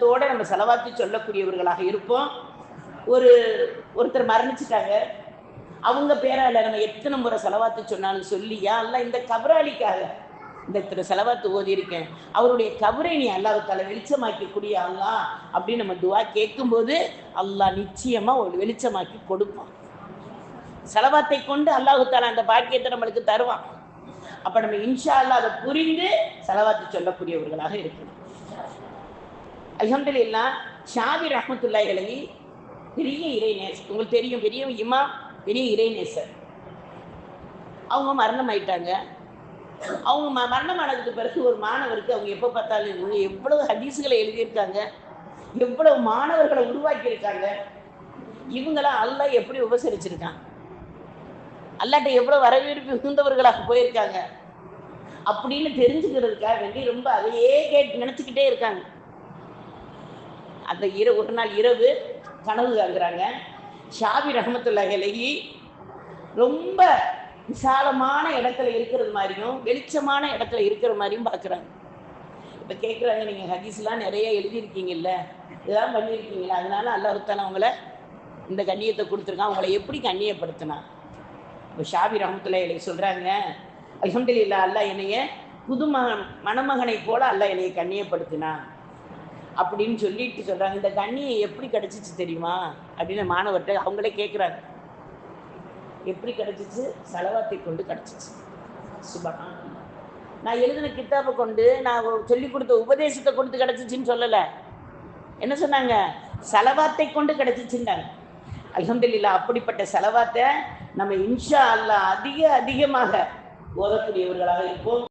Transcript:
எண்ணத்தோடு நம்ம செலவாத்தி சொல்லக்கூடியவர்களாக இருப்போம். ஒருத்தர் மரணிச்சிட்டாங்க, அவங்க பேரால நம்ம எத்தனை முறை செலவாத்து சொன்னாலும் சொல்லியா அல்ல இந்த கபராளிக்காக இந்த செலவாத்து ஓதி இருக்கேன், அவருடைய கபரை நீ அல்லாஹ்வுத்தால வெளிச்சமாக்கி கூடிய அல்லாஹ் அப்படின்னு நம்ம துவா கேட்கும்போது அல்லாஹ் நிச்சயமா ஒரு வெளிச்சமாக்கி கொடுப்பான். செலவாத்தை கொண்டு அல்லாஹ்வுத்தாலா அந்த பாக்கியத்தை நம்மளுக்கு தருவான். அப்ப நம்ம இன்ஷா அல்லாஹ் அதை புரிந்து செலவாத்து சொல்லக்கூடியவர்களாக இருக்கணும். அல்ஹம்துலில்லாஹ் ஷாபி ரஹ்மத்துல்லாஹி அலைஹி பெரிய இறைநேசர், உங்களுக்கு தெரியும், பெரிய இமாம், பெரிய இறைநேசர். அவங்க மரணம் ஆயிட்டாங்க. அவங்க மரணமானதுக்கு பிறகு ஒரு மாணவருக்கு அவங்க எப்போ பார்த்தாலும் எவ்வளவு ஹதீஸுகளை எழுதியிருக்காங்க, எவ்வளவு மாணவர்களை உருவாக்கியிருக்காங்க, இவங்களாம் அல்லாஹ் எப்படி உபசரிச்சிருக்காங்க, அல்லாட்ட எவ்வளவு வரவேற்பு மிகுந்தவர்களாக போயிருக்காங்க அப்படின்னு தெரிஞ்சுக்கிறதுக்காக வேண்டி ரொம்ப அதையே நினைச்சுக்கிட்டே இருக்காங்க. அந்த ஒரு நாள் இரவு கனவு காண்கிறாங்க. ஷாபி ரஹ்மத்துல்லாஹி அலைஹி ரொம்ப விசாலமான இடத்துல இருக்கிறது மாதிரியும் வெளிச்சமான இடத்துல இருக்கிற மாதிரியும் பார்க்குறாங்க. இப்போ கேட்குறாங்க, நீங்கள் ஹதீஸ்லாம் நிறைய எழுதியிருக்கீங்கல்ல, இதெல்லாம் பண்ணியிருக்கீங்களா, அதனால அல்லாஹ் தஆலா அவங்கள இந்த கண்ணியத்தை கொடுத்துருக்கான், அவங்கள எப்படி கண்ணியப்படுத்தினா? இப்போ ஷாபி ரஹ்மத்துல்லாஹி அலைஹி சொல்கிறாங்க, அல்ஹம்துலில்லாஹ் அல்லாஹ் என்னைய புது மணமகனை போல அல்லாஹ் என்னைய கண்ணியப்படுத்தினா அப்படின்னு சொல்லிட்டு சொல்கிறாங்க. இந்த கண்ணியை எப்படி கிடச்சிச்சு தெரியுமா அப்படின்னு மாணவர்கிட்ட அவங்களே கேட்குறாங்க. எப்படி கிடச்சிச்சு? செலவாத்தை கொண்டு கிடச்சிச்சு. சுபஹான். நான் எழுதின கித்தாபை கொண்டு, நான் சொல்லி கொடுத்த உபதேசத்தை கொடுத்து கிடச்சிச்சின்னு சொல்லலை. என்ன சொன்னாங்க? செலவாத்தை கொண்டு கிடச்சிச்சுன்னாங்க. அல்ஹம்துலில்லாஹ் அப்படிப்பட்ட செலவாத்தை நம்ம இன்ஷா அல்லாஹ் அதிகமாக ஓதக்கூடியவர்களாக இருப்போம்.